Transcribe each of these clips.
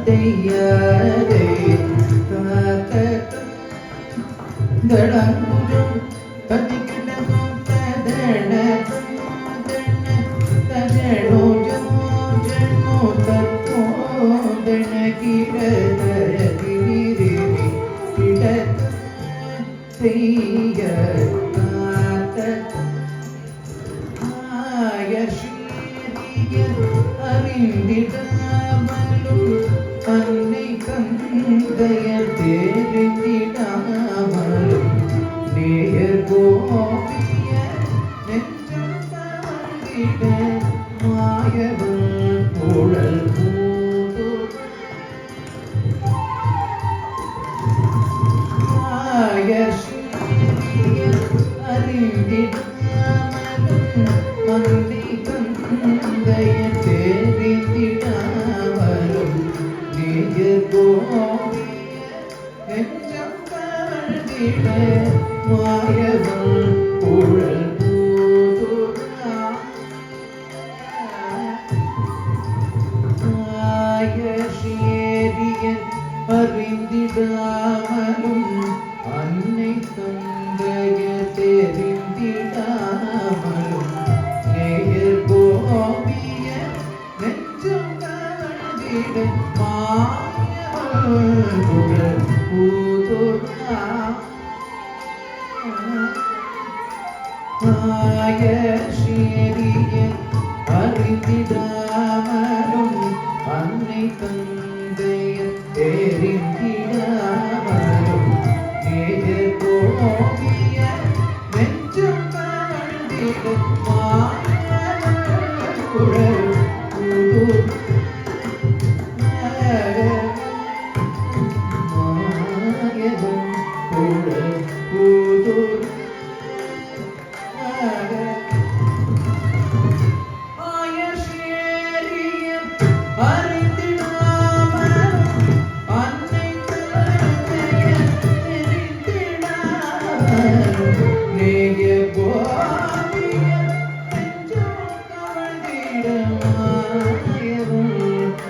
தையாரே தடங்குஜம் பதிக்கிடமும் ததன ததனோ ஜமோ தத்தோதன கிடதகிரி கிடத செய்ய அறிந்திடாமலும் அன்னை கந்தைய தெரிந்திடாமலும் நேயர் கோபிய நெஞ்சம் தாழ்ந்திட மாயவன் குழல் பூதோ மாயசீரிய அறிந்திடாமலும் அன்னை கந்தைய தெரிந்திடாமலும் நேயர் கோபிய நெஞ்சம் தாழ்ந்திட மாயவன் குழல் பூதுரா மாயசீரியன் அறிந்திடாமலும் அன்னை தந்தைய தெரிந்திடாமலும் நேயர் கோபிய நெஞ்சம் தாழ்ந்திட மாயவன் குழல் பூதுரா மாயசீரியன் அறிந்திடாமலும் அன்னை தந்தைய தெரிந்திடாமலும் நேயர் கோபிய நெஞ்சம் தாழ்ந்திட மாயவன் குழல் பூதுரா மாயவன் குழல் பூதுரா மாயசீரியன் அறிந்திடாமலும் அன்னை தந்தைய தெரிந்திடாமலும் நேயர் கோபிய நெஞ்சம் தாழ்ந்திட மாயவன்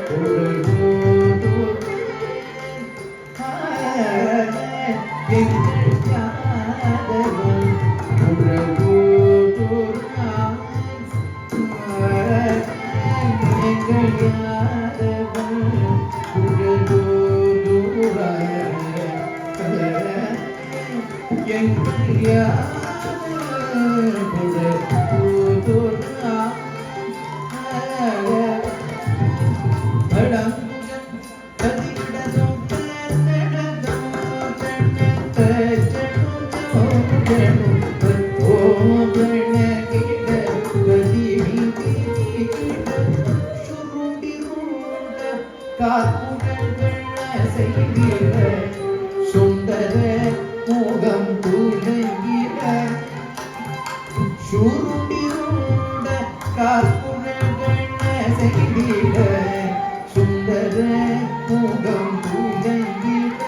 குழல் பூதுரா எங்கள் யாதவன் குழல் பூதுரா எங்கள் யாதவன் குழல் பூதுரா எங்கள் யாதவன் குழல் பூதுரா அடங்குஜம் பதிக்கிடதும் சுந்தர முகம் துலங்கிட சுருண்டிருண்ட கார்குழல்கள் செய்திட சுந்தர முகம் துலங்கிட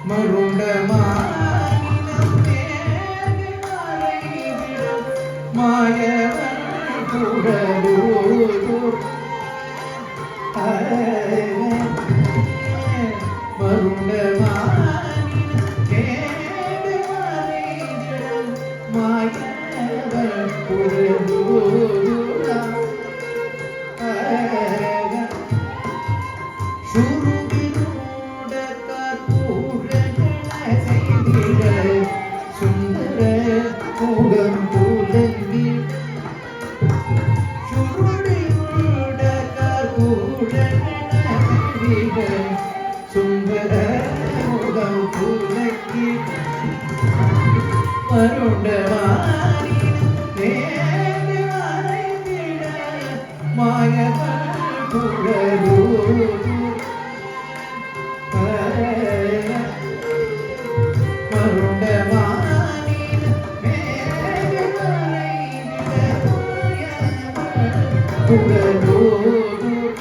மருண்ட மாநிலம் தேடி மறைவிடும் மாயவன் குழலூர் மருண்ட மாநிலம் தேடி மறைவிடும் மாயவன் குழலூர் சுருகிருண்ட கார்குழல்கள் செய்திட சுந்தர முகம் துலங்கிட சுருடிருண்ட கார்குழல்கள் செய்திட சுந்தர முகம் துலங்கிட மருண்ட மாநிலம் தேடி மறைந்திட மாயவன் குழலூர் மருண்ட மாநிலம் தேடி மறைந்திட மாயவன் குழலூர்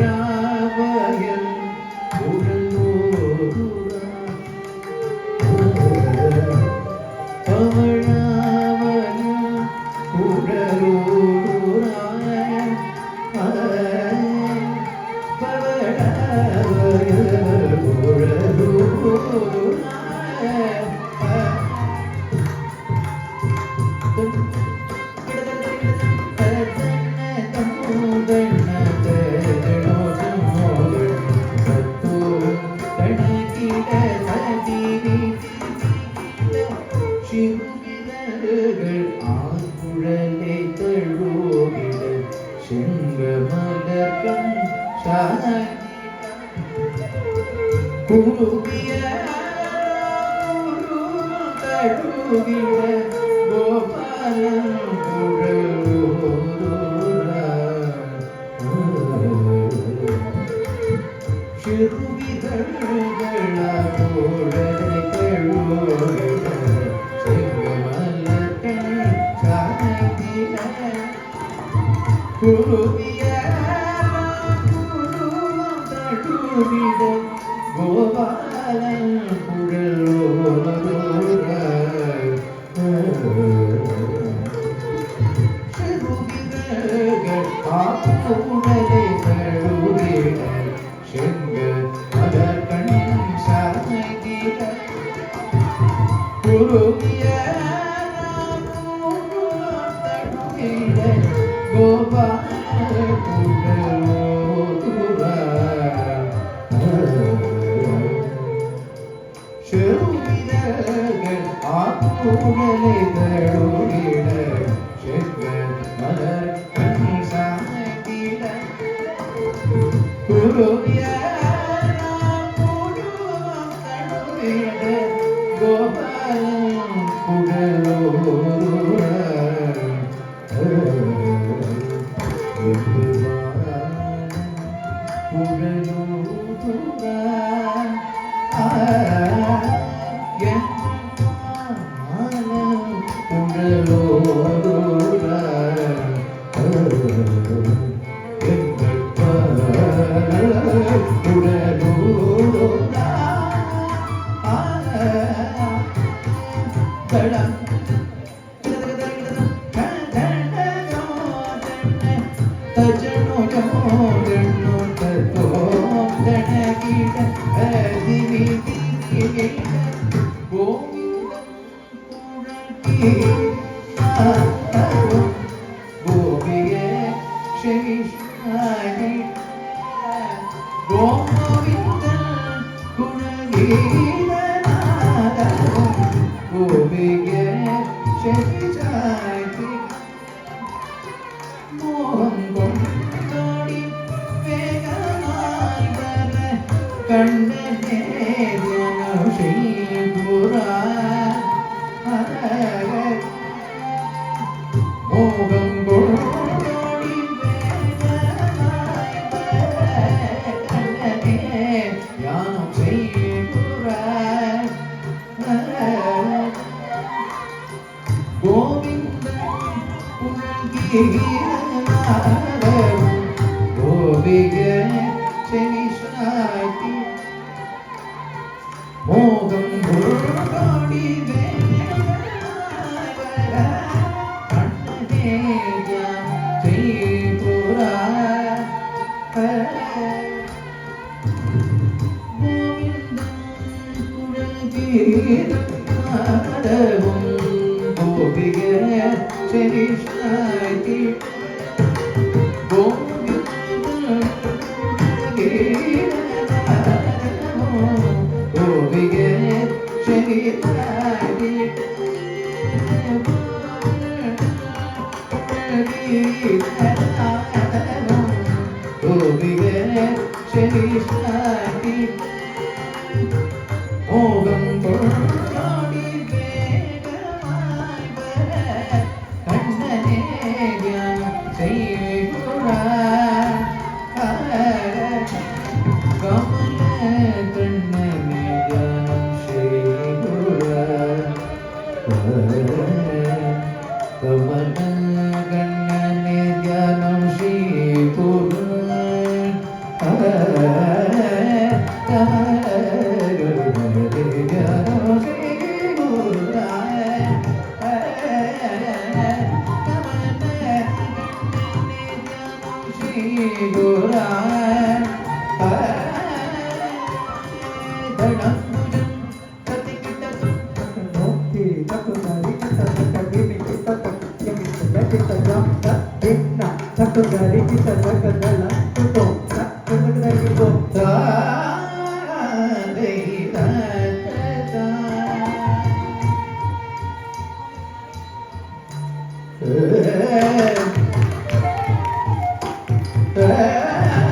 பவழாவயல் குழலூரா பவழாவயல் குழலூரா குருவிய தடுவிட கோபாலன் கோபாலன் உடலை தழுவிட செங்கல் மலர் கண் சாய்ந்திட குருவிய தழுவிட கோபால செருவிதர்கள் ஆக்குடலை தழுவிட செங்கல் மலர் கண் சாய்ந்திட குருவிய கோபாலம் குடலோர கண்ணனே ஜனசீபுரா மோகம் கொடி கண்ணனே ஜனசீபுரா கோவிந்தன் கோவிக செவிசாய்த்தி மோகம் கொடி கண்ணனே ஜனசீபுரா கோவிக செவிசாய்த்தி மோகம் கொடி கண்ணனே செய்குரா கமல கண்ணனே செய்குரா கமல கண்ணனே தியானம் செய்குரா Dari kita berkenalan, tutup, tak mengenai kita. Hey.